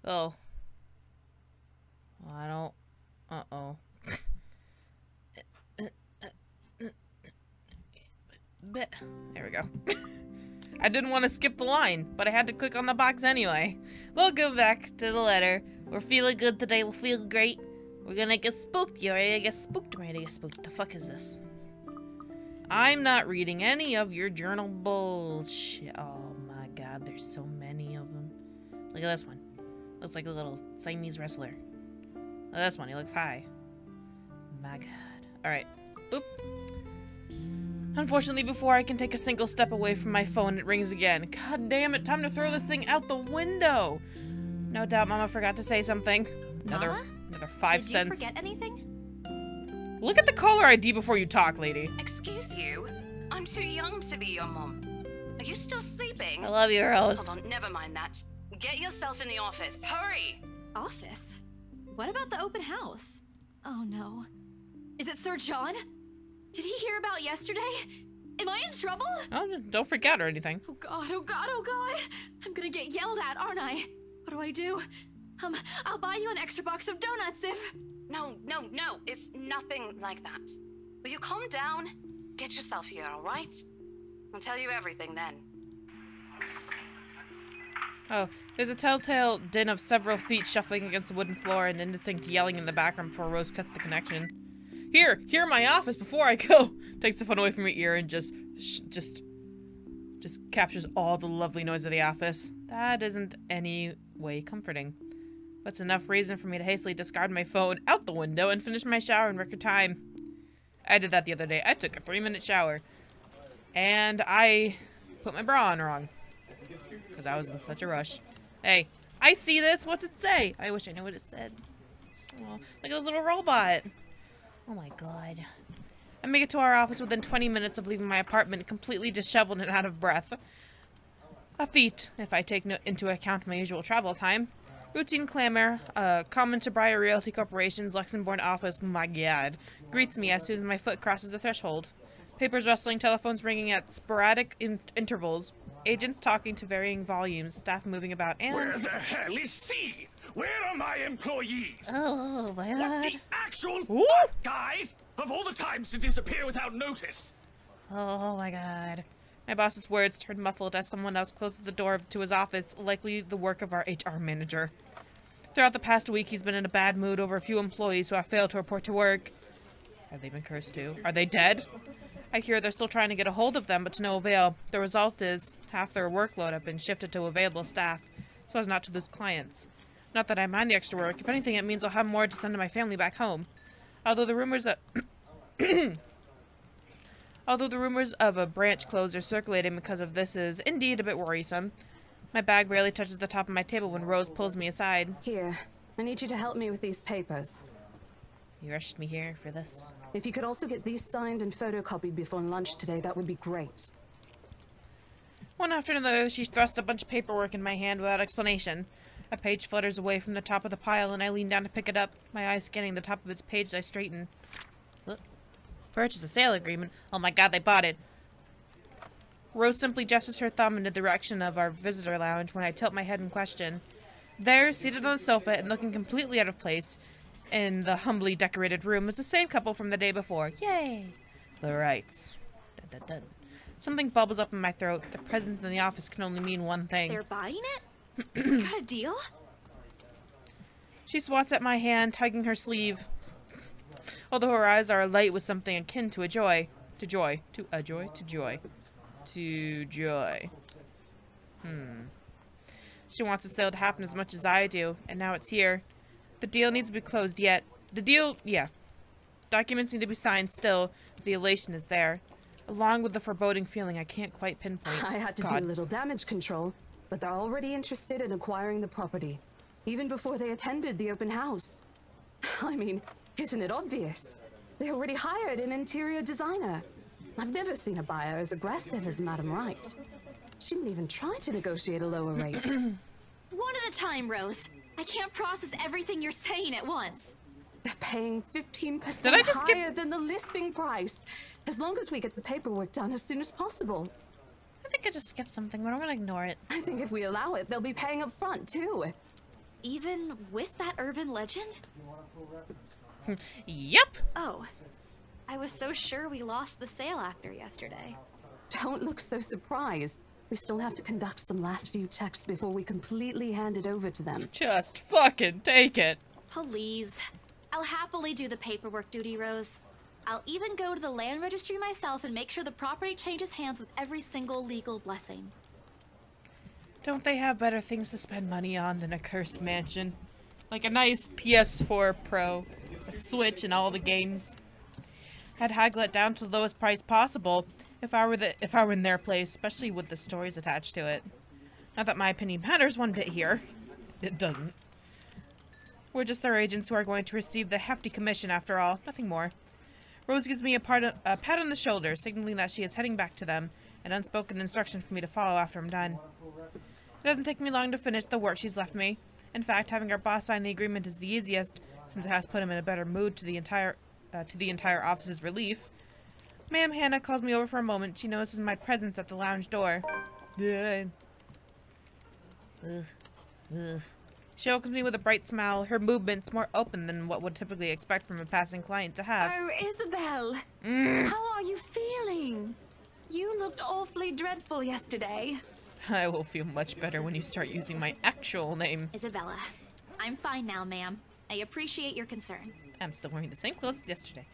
Oh. Well, I don't... Uh-oh. There we go. I didn't want to skip the line, but I had to click on the box anyway. Welcome back to the letter. We're feeling good today. We'll feel great. We're gonna get spooked. You ready to get spooked? I'm ready to get spooked. The fuck is this? I'm not reading any of your journal bullshit. Oh my god, there's so many of them. Look at this one. Looks like a little Siamese wrestler. Look at this one. He looks high. My god. Alright. Boop. Unfortunately, before I can take a single step away from my phone, it rings again. God damn it, time to throw this thing out the window! No doubt Mama forgot to say something. Another 5 cents. Did you forget anything? Look at the caller ID before you talk, lady. Excuse you? I'm too young to be your mom. Are you still sleeping? I love you, Rose. Hold on, never mind that. Get yourself in the office. Hurry! Office? What about the open house? Oh no. Is it Sir John? Did he hear about yesterday? Am I in trouble? Oh, don't forget or anything. Oh god, oh god, oh god! I'm gonna get yelled at, aren't I? What do I do? I'll buy you an extra box of donuts if... No, it's nothing like that. Will you calm down? Get yourself here, alright? I'll tell you everything then. Oh, there's a telltale din of several feet shuffling against the wooden floor and indistinct yelling in the background before Rose cuts the connection. Here my office before I go! Takes the phone away from your ear and just captures all the lovely noise of the office. That isn't any way comforting. But it's enough reason for me to hastily discard my phone out the window and finish my shower in record time. I did that the other day. I took a 3-minute shower. And I put my bra on wrong. Because I was in such a rush. Hey, I see this! What's it say? I wish I knew what it said. Oh, look at this little robot. Oh my god. I make it to our office within 20 minutes of leaving my apartment, completely disheveled and out of breath. A feat, if I take into account my usual travel time. Routine clamor, common to Briar Realty Corporation's Luxembourg office, my god, greets me as soon as my foot crosses the threshold. Papers rustling, telephones ringing at sporadic intervals, agents talking to varying volumes, staff moving about, and... Where the hell is C? Where are my employees? Oh, my god. What the actual fuck, guys? Of all the times to disappear without notice. Oh my god. My boss's words turned muffled as someone else closes the door to his office, likely the work of our HR manager. Throughout the past week, he's been in a bad mood over a few employees who have failed to report to work. Have they been cursed too? Are they dead? I hear they're still trying to get a hold of them, but to no avail. The result is, half their workload have been shifted to available staff, so as not to lose clients. Not that I mind the extra work. If anything, it means I'll have more to send to my family back home. Although the rumors of a branch closure circulating because of this is indeed a bit worrisome. My bag barely touches the top of my table when Rose pulls me aside. Here, I need you to help me with these papers. You rushed me here for this? If you could also get these signed and photocopied before lunch today, that would be great. One after another, she thrust a bunch of paperwork in my hand without explanation. A page flutters away from the top of the pile, and I lean down to pick it up, my eyes scanning the top of its page as I straighten. Look. Purchase a sale agreement. Oh my god, they bought it. Rose simply gestures her thumb in the direction of our visitor lounge when I tilt my head in question. There, seated on the sofa and looking completely out of place in the humbly decorated room, is the same couple from the day before. Yay! The rights. Dun, dun, dun. Something bubbles up in my throat. The presence in the office can only mean one thing. They're buying it? We got a deal? She swats at my hand, tugging her sleeve. Although her eyes are alight with something akin to a joy. To joy. To a joy? To joy. To joy. She wants the sale to happen as much as I do, and now it's here. The deal needs to be closed yet. The deal, yeah. Documents need to be signed still, but the elation is there. Along with the foreboding feeling I can't quite pinpoint. I had to do a little damage control, but they're already interested in acquiring the property, even before they attended the open house. I mean, isn't it obvious? They already hired an interior designer. I've never seen a buyer as aggressive as Madam Wright. She didn't even try to negotiate a lower rate. One at a time, Rose. I can't process everything you're saying at once. They're paying 15% higher than the listing price, as long as we get the paperwork done as soon as possible. I think I just skipped something, but I'm gonna ignore it. I think if we allow it, they'll be paying up front, too. Even with that urban legend? Yep. Oh, I was so sure we lost the sale after yesterday. Don't look so surprised. We still have to conduct some last few checks before we completely hand it over to them. Just fucking take it. Please. I'll happily do the paperwork duty, Rose. I'll even go to the land registry myself and make sure the property changes hands with every single legal blessing. Don't they have better things to spend money on than a cursed mansion? Like a nice PS4 Pro, a Switch, and all the games. I'd haggle it down to the lowest price possible if I were in their place, especially with the stories attached to it. Not that my opinion matters one bit here. It doesn't. We're just their agents who are going to receive the hefty commission after all, nothing more. Rose gives me a pat on the shoulder, signaling that she is heading back to them, an unspoken instruction for me to follow after I'm done. It doesn't take me long to finish the work she's left me. In fact, having our boss sign the agreement is the easiest, since it has put him in a better mood to the entire office's relief. Ma'am Hannah calls me over for a moment. She notices my presence at the lounge door. She welcomes me with a bright smile, her movements more open than what would typically expect from a passing client to have. Oh, Isabel! How are you feeling? You looked awfully dreadful yesterday. I will feel much better when you start using my actual name. Isabella, I'm fine now, ma'am. I appreciate your concern. I'm still wearing the same clothes as yesterday.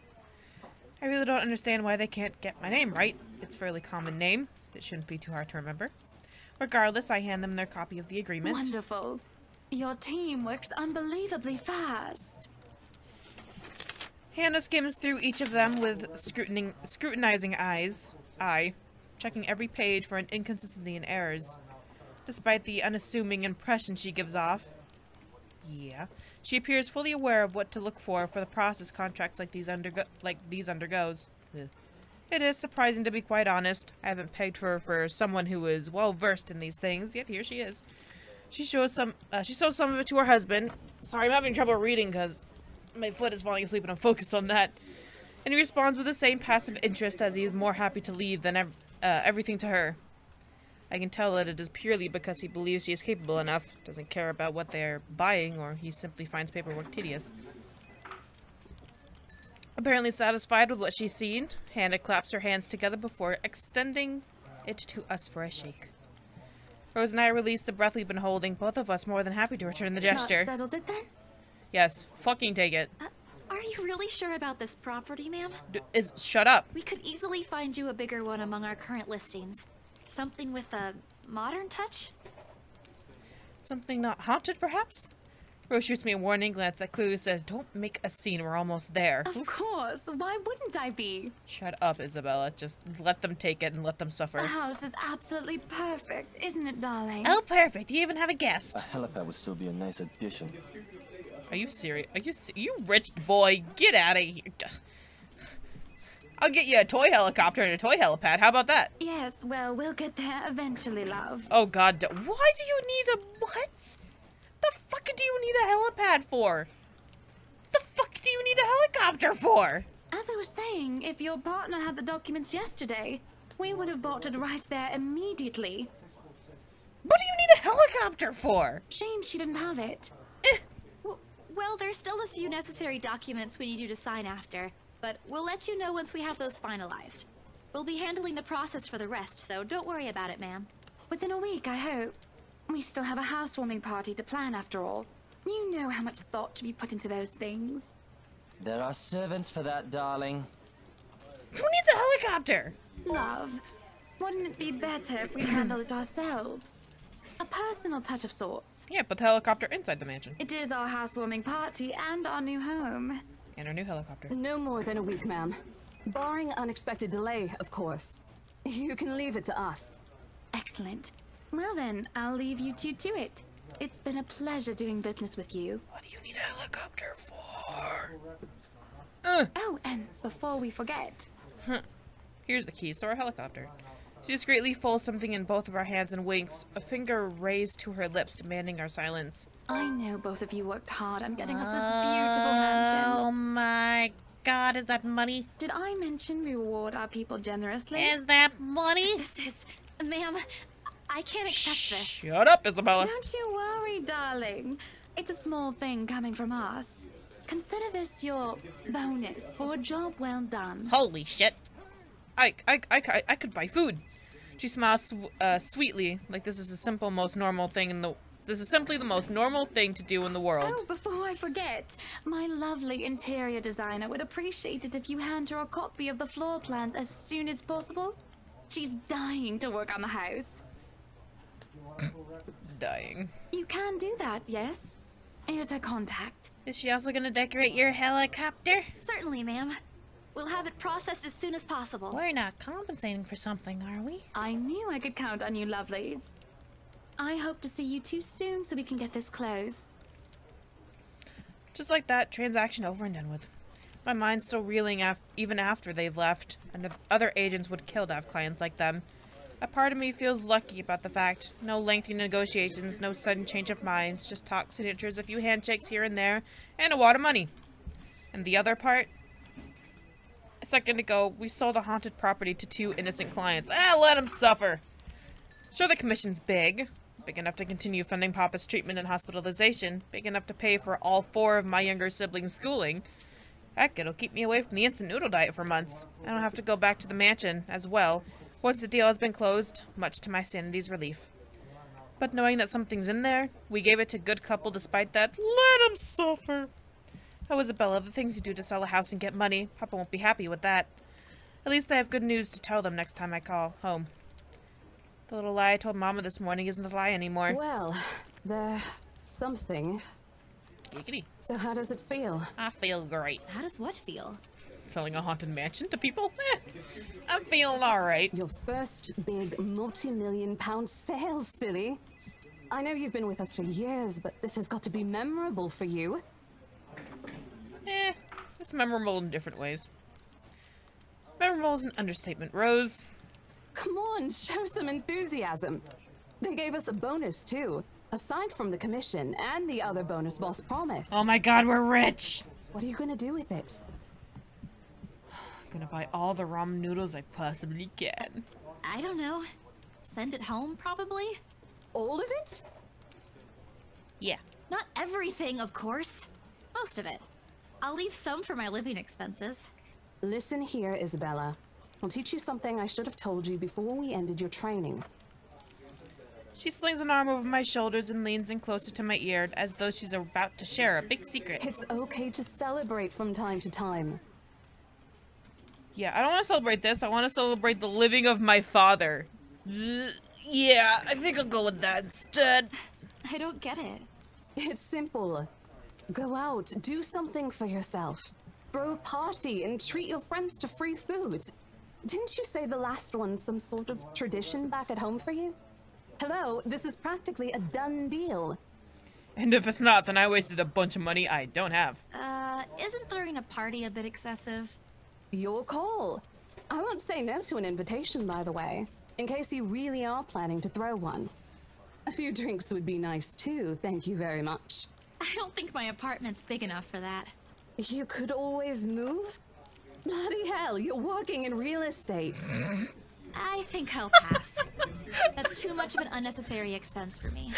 I really don't understand why they can't get my name right. It's a fairly common name. It shouldn't be too hard to remember. Regardless, I hand them their copy of the agreement. Wonderful. Your team works unbelievably fast. Hannah skims through each of them with scrutinizing eyes. Checking every page for an inconsistency and errors. Despite the unassuming impression she gives off. Yeah. She appears fully aware of what to look for the process contracts like these undergoes. Ugh. It is surprising, to be quite honest. I haven't pegged her for someone who is well versed in these things, yet here she is. She shows some of it to her husband. Sorry, I'm having trouble reading because my foot is falling asleep and I'm focused on that. And he responds with the same passive interest, as he is more happy to leave than everything to her. I can tell that it is purely because he believes she is capable enough, doesn't care about what they're buying, or he simply finds paperwork tedious. Apparently satisfied with what she's seen, Hannah claps her hands together before extending it to us for a shake. Rose and I release the breath we've been holding, both of us more than happy to return the gesture. That settles it then? Yes, fucking take it. Are you really sure about this property, ma'am? Shut up. We could easily find you a bigger one among our current listings. Something with a modern touch? Something not haunted, perhaps? Rose shoots me a warning glance that clearly says, don't make a scene, we're almost there. Of course, why wouldn't I be? Shut up, Isabella. Just let them take it and let them suffer. The house is absolutely perfect, isn't it, darling? Oh, perfect. You even have a guest. A helipad would still be a nice addition. Are you serious? You rich boy, get out of here. I'll get you a toy helicopter and a toy helipad. How about that? Yes, well, we'll get there eventually, love. Oh, God. Why do you need a... What? The fuck do you need a helipad for? The fuck do you need a helicopter for? As I was saying, if your partner had the documents yesterday, we would have bought it right there immediately. What do you need a helicopter for? Shame she didn't have it. Well, there's still a few necessary documents we need you to sign after, but we'll let you know once we have those finalized. We'll be handling the process for the rest, so don't worry about it, ma'am. Within a week, I hope. We still have a housewarming party to plan after all. You know how much thought to be put into those things. There are servants for that, darling. Who needs a helicopter? Love, wouldn't it be better if we handled it ourselves? A personal touch of sorts. Yeah, put the helicopter inside the mansion. It is our housewarming party and our new home. And our new helicopter. No more than a week, ma'am. Barring unexpected delay, of course. You can leave it to us. Excellent. Well then, I'll leave you two to it. It's been a pleasure doing business with you. What do you need a helicopter for? Oh, and before we forget... Here's the keys to our helicopter. She discreetly folds something in both of our hands and winks, a finger raised to her lips, demanding our silence. I know both of you worked hard on getting us this beautiful mansion. Oh my God, is that money? Did I mention we reward our people generously? Is that money? This is... Ma'am, I can't accept this. Shut up, Isabella. Don't you worry, darling. It's a small thing coming from us. Consider this your bonus for a job well done. Holy shit. I could buy food. She smiles sweetly, like this is a simple, most normal thing in the... This is simply the most normal thing to do in the world. Oh, before I forget, my lovely interior designer would appreciate it if you hand her a copy of the floor plan as soon as possible. She's dying to work on the house. Dying. You can do that, yes? Here's her contact. Is she also gonna decorate your helicopter? Certainly, ma'am. We'll have it processed as soon as possible. We're not compensating for something, are we? I knew I could count on you, lovelies. I hope to see you two soon so we can get this closed. Just like that, transaction over and done with. My mind's still reeling even after they've left, and other agents would kill to have clients like them. A part of me feels lucky about the fact. No lengthy negotiations, no sudden change of minds, just talk signatures, a few handshakes here and there, and a wad of money. And the other part? A second ago, we sold a haunted property to 2 innocent clients. Let them suffer! Sure, the commission's big. Big enough to continue funding Papa's treatment and hospitalization. Big enough to pay for all 4 of my younger siblings' schooling. Heck, it'll keep me away from the instant noodle diet for months. I don't have to go back to the mansion, as well. Once the deal has been closed, much to my sanity's relief. But knowing that something's in there, we gave it to good couple despite that. Let them suffer. Oh, Isabella, the things you do to sell a house and get money, Papa won't be happy with that. At least I have good news to tell them next time I call home. The little lie I told Mama this morning isn't a lie anymore. Well, there's something. Giggity. So how does it feel? I feel great. How does what feel? Selling a haunted mansion to people? I'm feeling alright. Your first big multi-million-pound sale, silly. I know you've been with us for years, but this has got to be memorable for you. It's memorable in different ways. Memorable is an understatement, Rose. Come on, show some enthusiasm. They gave us a bonus, too. Aside from the commission and the other bonus boss promised. Oh my god, we're rich! What are you gonna do with it? I'm gonna buy all the ramen noodles I possibly can. I don't know. Send it home, probably? All of it? Yeah. Not everything, of course. Most of it. I'll leave some for my living expenses. Listen here, Isabella. I'll teach you something I should have told you before we ended your training. She slings an arm over my shoulders and leans in closer to my ear as though she's about to share a big secret. It's okay to celebrate from time to time. Yeah, I don't want to celebrate this. I want to celebrate the living of my father. Yeah, I think I'll go with that instead. I don't get it. It's simple. Go out, do something for yourself. Throw a party and treat your friends to free food. Didn't you say the last one's some sort of tradition back at home for you? Hello, this is practically a done deal. And if it's not, then I wasted a bunch of money I don't have. Isn't throwing a party a bit excessive? Your call. I won't say no to an invitation, by the way, in case you really are planning to throw one. A few drinks would be nice too, thank you very much. I don't think my apartment's big enough for that. You could always move? Bloody hell, you're working in real estate. I think I'll pass. That's too much of an unnecessary expense for me.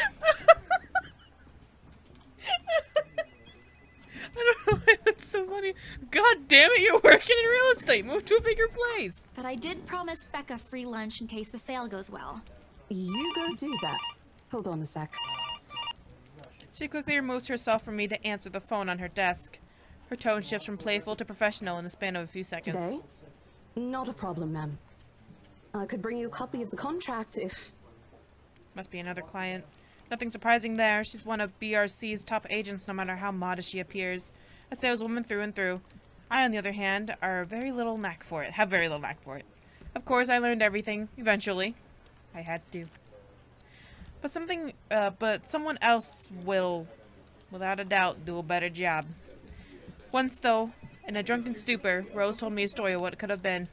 I don't know why that's so funny. God damn it, you're working in real estate. Move to a bigger place. But I did promise Becca free lunch in case the sale goes well. You go do that. Hold on a sec. She quickly removes herself from me to answer the phone on her desk. Her tone shifts from playful to professional in the span of a few seconds. Today? Not a problem, ma'am. I could bring you a copy of the contract if... Must be another client. Nothing surprising there. She's one of BRC's top agents, no matter how modest she appears. A saleswoman through and through. I, on the other hand, have very little knack for it. Of course, I learned everything, eventually. I had to. But someone else will, without a doubt, do a better job. Once, though, in a drunken stupor, Rose told me a story of what it could have been.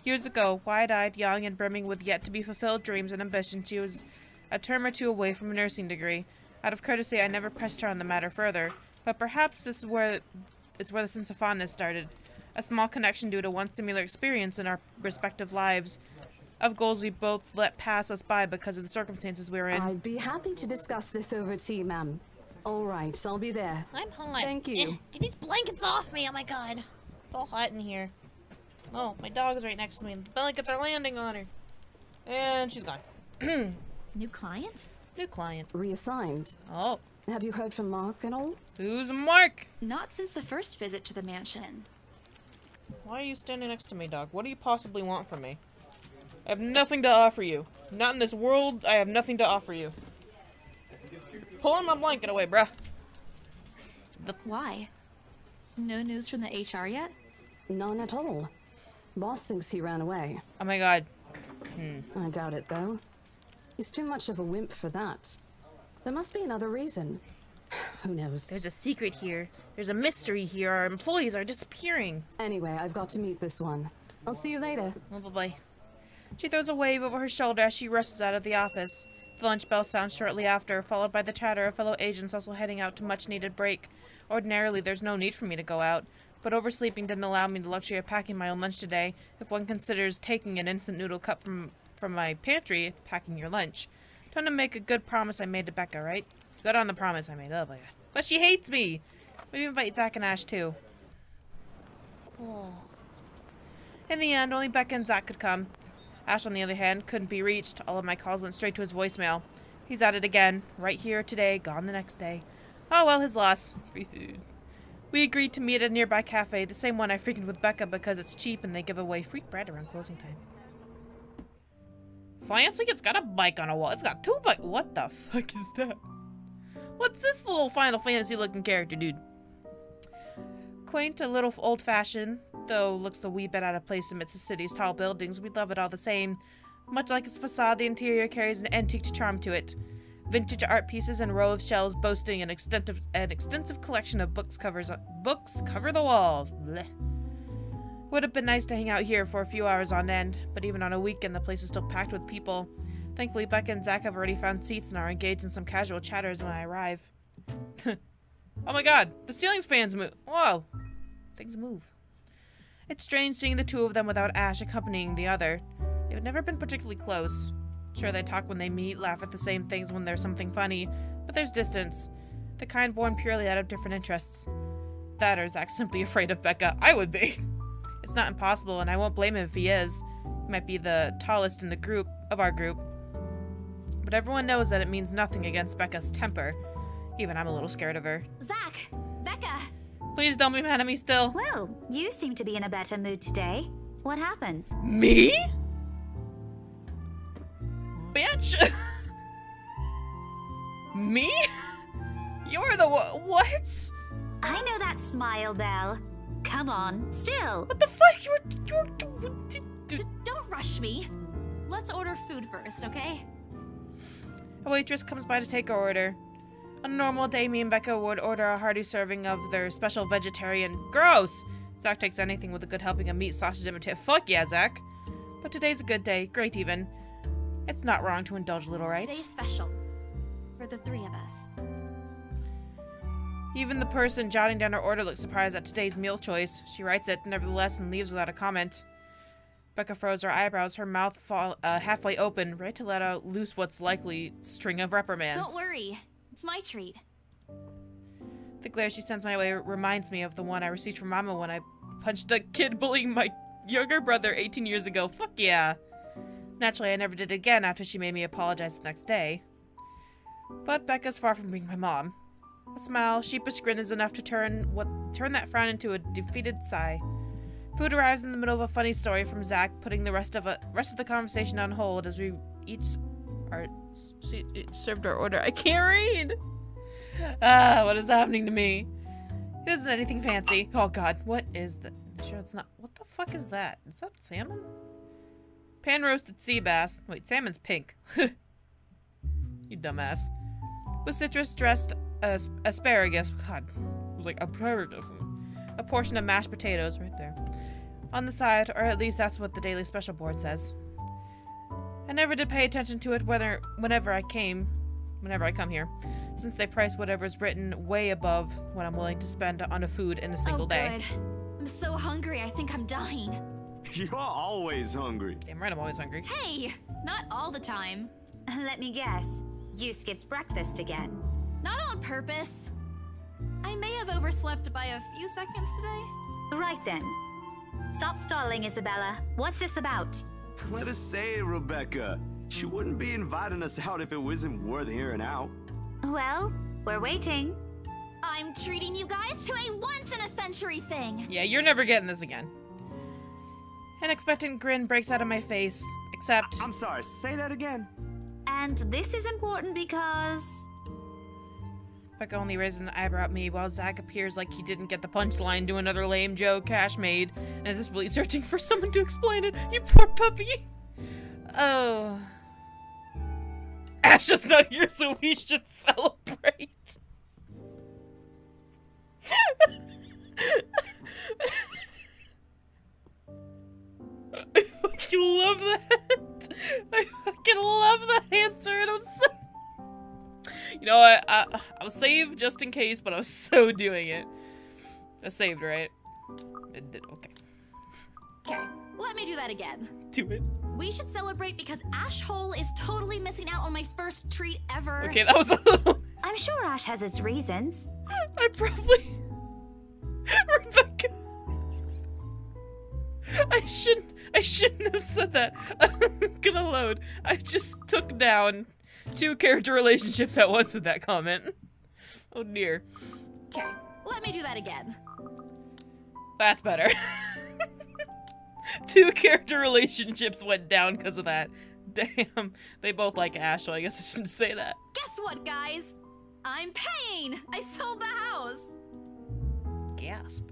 Years ago, wide-eyed, young, and brimming with yet-to-be-fulfilled dreams and ambitions, she was a term or two away from a nursing degree. Out of courtesy, I never pressed her on the matter further, but perhaps this is where the sense of fondness started. A small connection due to one similar experience in our respective lives, of goals we both let pass us by because of the circumstances we were in. I'd be happy to discuss this over tea, ma'am. All right, I'll be there. I'm hot. Thank you. Get these blankets off me. Oh my god. It's all hot in here. Oh, my dog is right next to me. The blankets are landing on her. And she's gone. New client? New client. Reassigned. Oh. Have you heard from Mark at all? Who's Mark? Not since the first visit to the mansion. Why are you standing next to me, dog? What do you possibly want from me? I have nothing to offer you. Not in this world, I have nothing to offer you. Pulling my blanket away, bruh. Why? No news from the HR yet? None at all. Boss thinks he ran away. Oh my god. I doubt it, though. He's too much of a wimp for that. There must be another reason. Who knows? There's a secret here. There's a mystery here. Our employees are disappearing. Anyway, I've got to meet this one. I'll see you later. Oh, bye-bye. She throws a wave over her shoulder as she rushes out of the office. The lunch bell sounds shortly after, followed by the chatter of fellow agents also heading out to much-needed break. Ordinarily, there's no need for me to go out, but oversleeping didn't allow me the luxury of packing my own lunch today, if one considers taking an instant noodle cup from my pantry, packing your lunch. Time to make a good promise I made to Becca, right? Good on the promise I made. Oh my god. But she hates me! Maybe invite Zach and Ash too. Oh. In the end, only Becca and Zach could come. Ash, on the other hand, couldn't be reached. All of my calls went straight to his voicemail. He's at it again. Right here today, gone the next day. Oh well, his loss. Free food. We agreed to meet at a nearby cafe, the same one I frequent with Becca because it's cheap and they give away free bread around closing time. Fancy, it's got a bike on a wall. It's got 2 bikes. What the fuck is that? What's this little Final Fantasy looking character, dude? Quaint, a little old-fashioned, though looks a wee bit out of place amidst the city's tall buildings. We love it all the same. Much like its facade, the interior carries an antique charm to it. Vintage art pieces and row of shelves boasting an extensive collection of books cover the walls. Blech. Would have been nice to hang out here for a few hours on end, but even on a weekend the place is still packed with people. Thankfully, Becca and Zach have already found seats and are engaged in some casual chatters when I arrive. Oh my god, the ceiling fans move. Whoa, things move. It's strange seeing the two of them without Ash accompanying the other. They've never been particularly close. Sure, they talk when they meet, laugh at the same things when there's something funny, but there's distance. The kind born purely out of different interests. That or Zach's simply afraid of Becca. I would be. It's not impossible, and I won't blame him if he is. He might be the tallest in the our group. But everyone knows that it means nothing against Becca's temper. Even I'm a little scared of her. Zach! Becca! Please don't be mad at me still. Well, you seem to be in a better mood today. What happened? Me? Bitch! Me? You're the what? I know that smile, Belle. Come on, still. What the fuck? Don't rush me. Let's order food first, okay? A waitress comes by to take our order. On a normal day, me and Becca would order a hearty serving of their special vegetarian. Gross! Zach takes anything with a good helping of meat, sausage, and potato. Fuck yeah, Zach. But today's a good day. Great even. It's not wrong to indulge a little, right? Today's special. For the 3 of us. Even the person jotting down her order looks surprised at today's meal choice. She writes it, nevertheless, and leaves without a comment. Becca froze her eyebrows, her mouth halfway open, ready to let out loose what's likely string of reprimands. Don't worry. It's my treat. The glare she sends my way reminds me of the one I received from Mama when I punched a kid bullying my younger brother 18 years ago. Fuck yeah. Naturally, I never did it again after she made me apologize the next day. But Becca's far from being my mom. A smile, sheepish grin is enough to turn that frown into a defeated sigh. Food arrives in the middle of a funny story from Zach, putting the rest of the conversation on hold as we each served our order. I can't read! What is happening to me? It isn't anything fancy. Oh god, what is that? Sure it's not. What the fuck is that? Is that salmon? Pan-roasted sea bass. Wait, salmon's pink. You dumbass. With citrus dressed asparagus. God, it was like asparagus. A portion of mashed potatoes right there. On the side, or at least that's what the daily special board says. I never did pay attention to it whenever I come here, since they price whatever's written way above what I'm willing to spend on a food in a single day. Good. I'm so hungry, I think I'm dying. You're always hungry. Damn right, I'm always hungry. Hey! Not all the time. Let me guess. You skipped breakfast again. Not on purpose. I may have overslept by a few seconds today. Right then. Stop stalling, Isabella. What's this about? Let us say it, Rebecca. She wouldn't be inviting us out if it wasn't worth hearing out. Well, we're waiting. I'm treating you guys to a once-in-a-century thing. Yeah, you're never getting this again. An expectant grin breaks out of my face, except... I'm sorry, say that again. And this is important because... Becca only raises an eyebrow at me while Zach appears like he didn't get the punchline to another lame joke Cash made and is desperately searching for someone to explain it. You poor puppy! Oh... Ash is not here, so we should celebrate. I fucking love that. I fucking love that answer, and I'm so... You know what? I'll save just in case, but I'm so doing it. I saved, right? It did. Okay. Okay, let me do that again. Do it. We should celebrate because Ash Hole is totally missing out on my first treat ever. Okay, that was a little... I'm sure Ash has his reasons. I probably... Rebecca... I shouldn't have said that. I'm gonna load. I just took down 2 character relationships at once with that comment. Oh dear. Okay, let me do that again. That's better. 2 character relationships went down because of that. Damn. They both like Ash, so I guess I shouldn't say that. Guess what, guys? I'm paying! I sold the house! Gasp.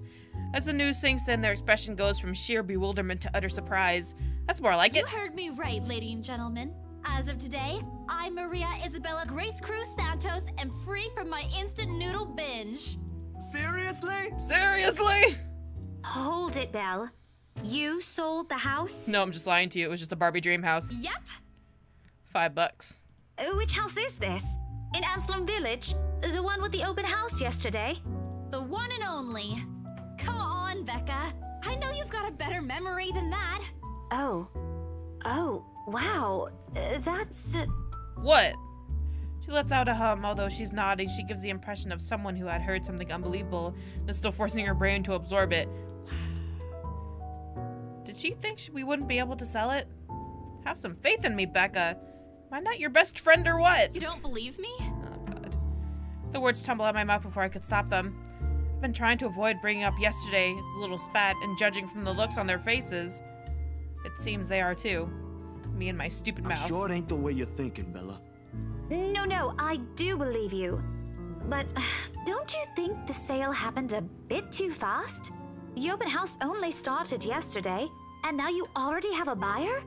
As the news sinks in, their expression goes from sheer bewilderment to utter surprise. That's more like it. You heard me right, ladies and gentlemen. As of today, I, Maria Isabella Grace Cruz Santos, am free from my instant noodle binge. Seriously? Seriously? Hold it, Belle. You sold the house? No, I'm just lying to you. It was just a Barbie dream house. Yep. $5. Which house is this? In Anslem Village? The one with the open house yesterday? The one and only. Come on, Becca. I know you've got a better memory than that. Oh. Oh, wow. That's... What? She lets out a hum, although she's nodding. She gives the impression of someone who had heard something unbelievable and is still forcing her brain to absorb it. Did she think we wouldn't be able to sell it? Have some faith in me, Becca. Am I not your best friend or what? You don't believe me? Oh, God. The words tumble out of my mouth before I could stop them. I've been trying to avoid bringing up yesterday's little spat, and judging from the looks on their faces, it seems they are too. Me and my stupid mouth. I'm sure it ain't the way you're thinking, Bella. No, I do believe you. But don't you think the sale happened a bit too fast? The open house only started yesterday, and now you already have a buyer?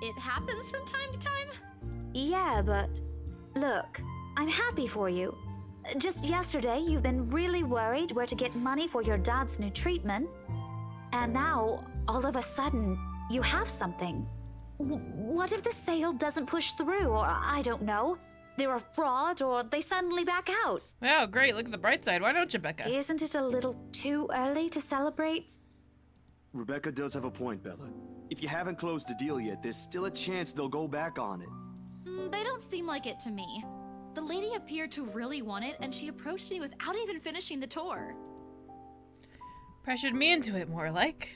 It happens from time to time. Yeah, but look, I'm happy for you. Just yesterday, you've been really worried where to get money for your dad's new treatment. And now, all of a sudden, you have something. What if the sale doesn't push through, or I don't know, they're a fraud, or they suddenly back out? Wow, great. Look at the bright side. Why don't you, Becca? Isn't it a little too early to celebrate? Rebecca does have a point, Bella. If you haven't closed the deal yet, there's still a chance they'll go back on it. They don't seem like it to me. The lady appeared to really want it, and she approached me without even finishing the tour. Pressured me into it, more like.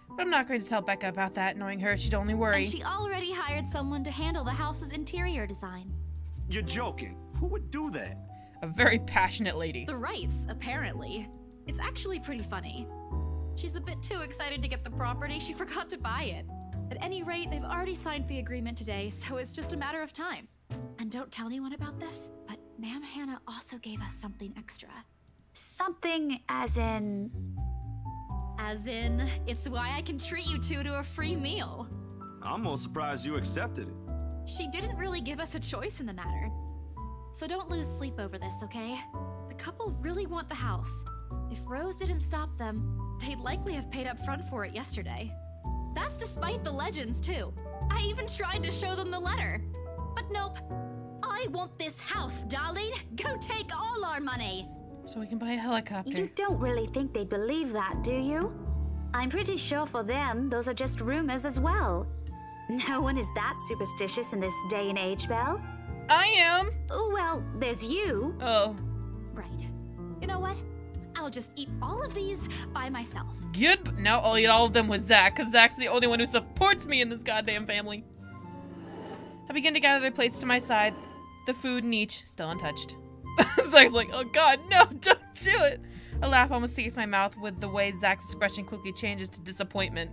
But I'm not going to tell Becca about that, knowing her, she'd only worry. And she already hired someone to handle the house's interior design. You're joking. Who would do that? A very passionate lady. The Wrights, apparently. It's actually pretty funny. She's a bit too excited to get the property, she forgot to buy it. At any rate, they've already signed the agreement today, so it's just a matter of time. And don't tell anyone about this, but Ma'am Hannah also gave us something extra. Something as in... As in, it's why I can treat you two to a free meal. I'm most surprised you accepted it. She didn't really give us a choice in the matter. So don't lose sleep over this, okay? The couple really want the house. If Rose didn't stop them, they'd likely have paid up front for it yesterday. That's despite the legends, too. I even tried to show them the letter. But nope. I want this house, darling. Go take all our money. So we can buy a helicopter. You don't really think they believe that, do you? I'm pretty sure for them, those are just rumors as well. No one is that superstitious in this day and age, Belle. I am. Well, there's you. Oh. Right. You know what? I'll just eat all of these by myself. Good. Now I'll eat all of them with Zach, because Zach's the only one who supports me in this goddamn family. I begin to gather their plates to my side, the food in each still untouched. Zach's like, oh god, no, don't do it. A laugh almost escapes my mouth with the way Zach's expression quickly changes to disappointment.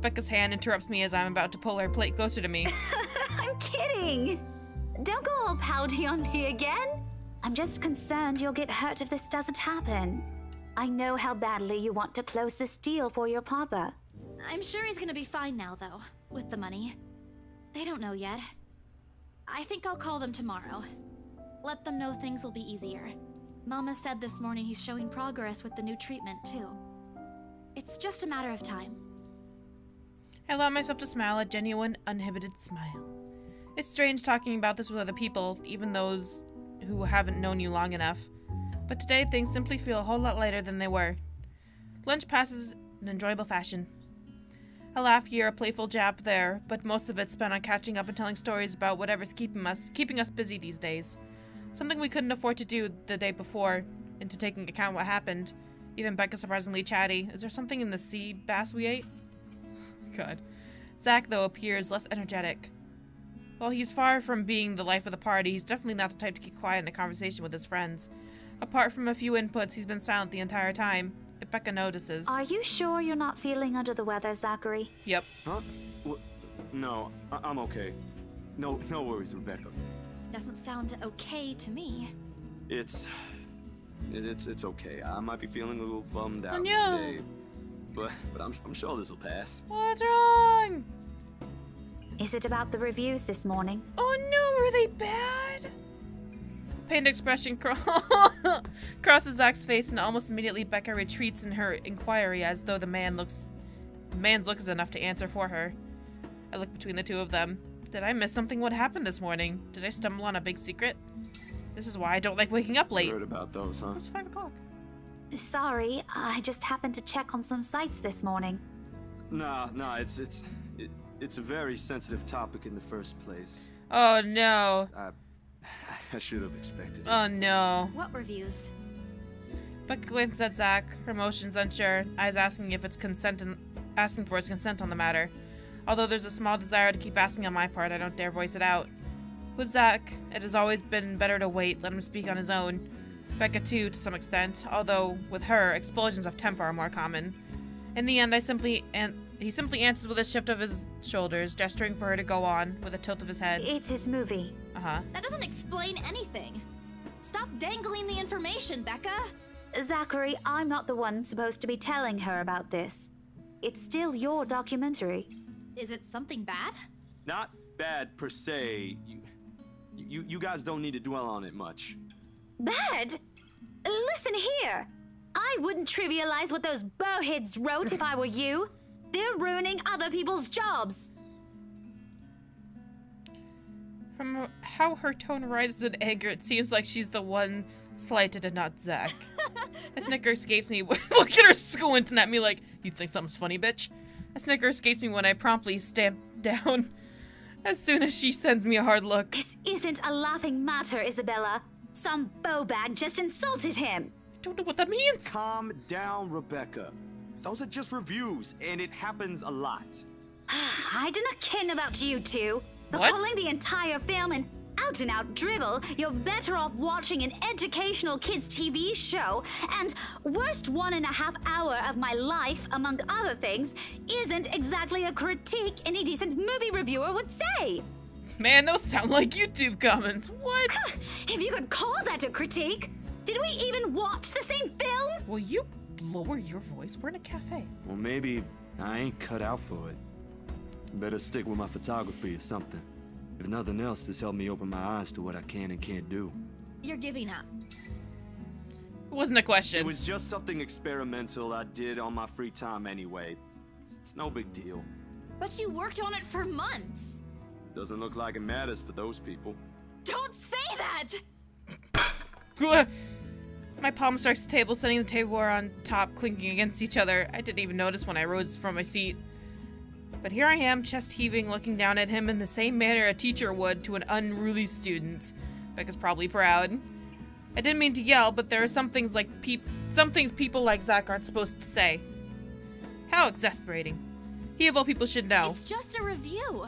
Becca's hand interrupts me as I'm about to pull her plate closer to me. I'm kidding. Don't go all pouty on me again. I'm just concerned you'll get hurt if this doesn't happen. I know how badly you want to close this deal for your papa. I'm sure he's gonna be fine now, though, with the money. They don't know yet. I think I'll call them tomorrow. Let them know things will be easier. Mama said this morning he's showing progress with the new treatment, too. It's just a matter of time. I allow myself to smile, a genuine, uninhibited smile. It's strange talking about this with other people, even those who haven't known you long enough. But today, things simply feel a whole lot lighter than they were. Lunch passes in enjoyable fashion. A laugh here, a playful jab there, but most of it spent on catching up and telling stories about whatever's keeping us busy these days. Something we couldn't afford to do the day before, into taking account what happened. Even Becca surprisingly chatty. Is there something in the sea bass we ate? God. Zach, though, appears less energetic. While he's far from being the life of the party, he's definitely not the type to keep quiet in a conversation with his friends. Apart from a few inputs, he's been silent the entire time. If Becca notices. Are you sure you're not feeling under the weather, Zachary? Yep. Huh? No, I'm okay. No worries, Rebecca. Doesn't sound okay to me. It's okay. I might be feeling a little bummed out no. today, but I'm sure this will pass. What's wrong? Is it about the reviews this morning? Oh no, are they bad? Pained expression crosses Zach's face, and almost immediately Becca retreats in her inquiry as though the man's look is enough to answer for her. I look between the two of them. Did I miss something? What happened this morning? Did I stumble on a big secret? This is why I don't like waking up late. You heard about those, huh? It's 5 o'clock. Sorry, I just happened to check on some sites this morning. Nah, it's a very sensitive topic in the first place. Oh no. I should have expected it. Oh no. What reviews? Becca glances at Zach, her emotions unsure, eyes asking for its consent on the matter. Although there's a small desire to keep asking on my part, I don't dare voice it out. With Zach, it has always been better to wait, let him speak on his own. Becca too, to some extent, although with her, explosions of temper are more common. In the end, he simply answers with a shift of his shoulders, gesturing for her to go on, with a tilt of his head. It's his movie. Uh-huh. That doesn't explain anything. Stop dangling the information, Becca. Zachary, I'm not the one supposed to be telling her about this. It's still your documentary. Is it something bad? Not bad per se. You guys don't need to dwell on it much. Bad? Listen here. I wouldn't trivialize what those bowheads wrote if I were you. They're ruining other people's jobs. From how her tone rises in anger, it seems like she's the one slighted and not Zach. A snicker escapes me. Look at her squinting at me like, you think something's funny, bitch? A snicker escapes me when I promptly stamp down as soon as she sends me a hard look. This isn't a laughing matter, Isabella. Some bowbag just insulted him. I don't know what that means. Calm down, Rebecca. Those are just reviews, and it happens a lot. I do not ken about you two, but What? calling the entire film an out-and-out drivel, you're better off watching an educational kids' TV show, and worst 1.5 hour of my life, among other things, isn't exactly a critique any decent movie reviewer would say. Man, those sound like YouTube comments. What? If you could call that a critique, did we even watch the same film? Will you lower your voice? We're in a cafe. Well, maybe I ain't cut out for it. Better stick with my photography or something. If nothing else, this helped me open my eyes to what I can and can't do. You're giving up. It wasn't a question. It was just something experimental I did on my free time anyway. It's no big deal. But you worked on it for months. Doesn't look like it matters for those people. Don't say that! My palm strikes the table, sending the tableware on top clinking against each other. I didn't even notice when I rose from my seat. But here I am, chest heaving, looking down at him in the same manner a teacher would to an unruly student. Becca's probably proud. I didn't mean to yell, but there are some things people like Zach aren't supposed to say. How exasperating. He of all people should know. It's just a review.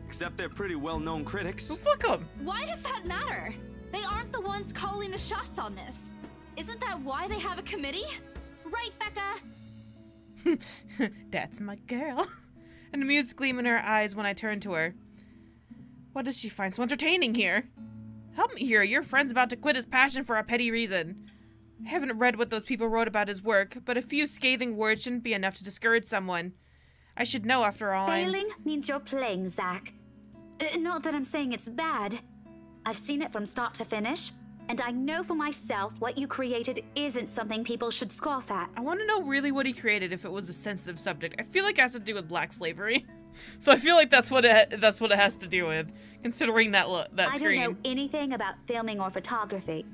Except they're pretty well-known critics. Well, fuck them. Why does that matter? They aren't the ones calling the shots on this. Isn't that why they have a committee? Right, Becca? That's my girl. An amused gleam in her eyes when I turned to her. What does she find so entertaining here? Help me here. Your friend's about to quit his passion for a petty reason. I haven't read what those people wrote about his work, but a few scathing words shouldn't be enough to discourage someone. I should know after all. Failing means you're playing, Zach. Not that I'm saying it's bad. I've seen it from start to finish, and I know for myself what you created isn't something people should scoff at. I want to know really what he created if it was a sensitive subject. I feel like it has to do with black slavery. So I feel like that's what it has to do with, considering that screen. I don't know anything about filming or photography.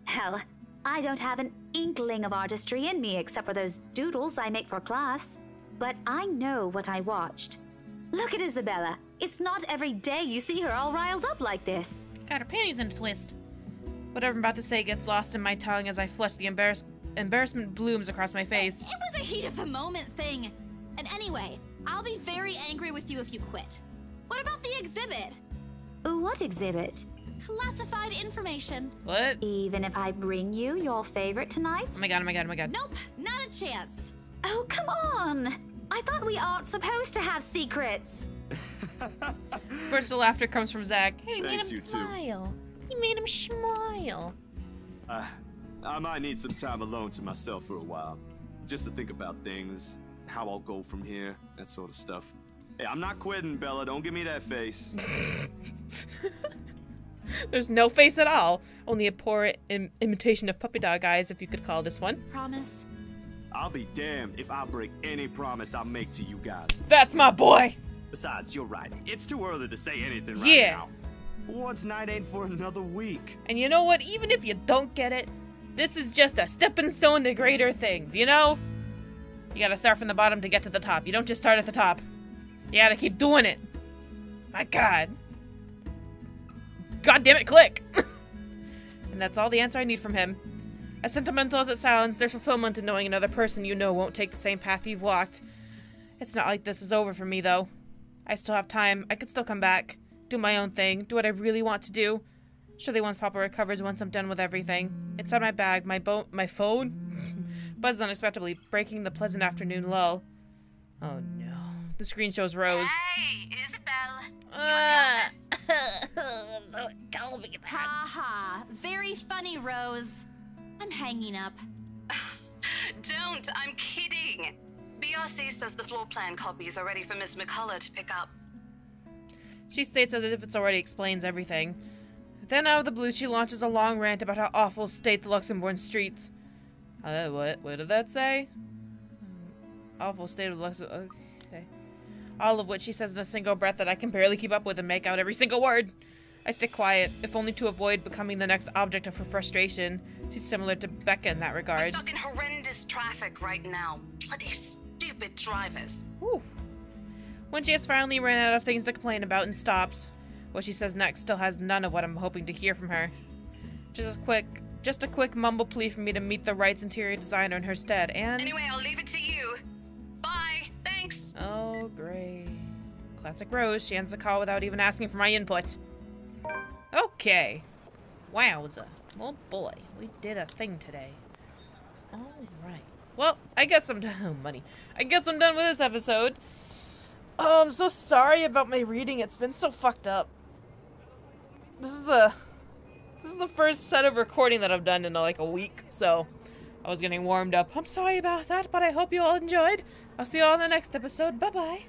Hell, I don't have an inkling of artistry in me except for those doodles I make for class. But I know what I watched. Look at Isabella. It's not every day you see her all riled up like this. Got her panties in a twist. Whatever I'm about to say gets lost in my tongue as I flush the embarrassment blooms across my face. It was a heat of the moment thing. And anyway, I'll be very angry with you if you quit. What about the exhibit? What exhibit? Classified information. What? Even if I bring you your favorite tonight? Oh my god, oh my god, oh my god. Nope, not a chance. Oh, come on. I thought we aren't supposed to have secrets. Burst of laughter comes from Zach. Hey, you Thanks, made him you two. smile. You made him smile. I might need some time alone to myself for a while. Just to think about things, how I'll go from here, that sort of stuff. Hey, I'm not quitting, Bella. Don't give me that face. There's no face at all. Only a poor imitation of puppy dog eyes, if you could call this one. Promise. I'll be damned if I break any promise I make to you guys. That's my boy. Besides, you're right. It's too early to say anything right Yeah. now. Once night ain't for another week. And you know what? Even if you don't get it, this is just a stepping stone to greater things, you know? You gotta start from the bottom to get to the top. You don't just start at the top. You gotta keep doing it. My god. God damn it, click! And that's all the answer I need from him. As sentimental as it sounds, there's fulfillment in knowing another person you know won't take the same path you've walked. It's not like this is over for me, though. I still have time. I could still come back. Do my own thing. Do what I really want to do. Surely once Papa recovers, once I'm done with everything. Inside my bag, my phone buzzes unexpectedly, breaking the pleasant afternoon lull. Oh no. The screen shows Rose. Hey, Isabella. Don't be that. Ha ha. Very funny, Rose. I'm hanging up. Don't, I'm kidding. BRC says the floor plan copies are ready for Miss McCullough to pick up. She states as if it already explains everything. Then out of the blue, she launches a long rant about how awful state the Luxembourg streets. What did that say? Awful state of Luxembourg. Okay. All of which she says in a single breath that I can barely keep up with and make out every single word. I stay quiet, if only to avoid becoming the next object of her frustration. She's similar to Becca in that regard. We're stuck in horrendous traffic right now. Bloody stupid drivers. Whew. When she has finally ran out of things to complain about and stops, what she says next still has none of what I'm hoping to hear from her. Just a quick mumble plea for me to meet the rights interior designer in her stead, and... Anyway, I'll leave it to you. Bye. Thanks. Oh, great. Classic Rose. She ends the call without even asking for my input. Okay. Wowza. Oh boy, we did a thing today. Alright. Well, I guess I'm done. Oh, money. I guess I'm done with this episode. Oh, I'm so sorry about my reading. It's been so fucked up. This is the first set of recording that I've done in like a week, so I was getting warmed up. I'm sorry about that, but I hope you all enjoyed. I'll see you all in the next episode. Bye-bye.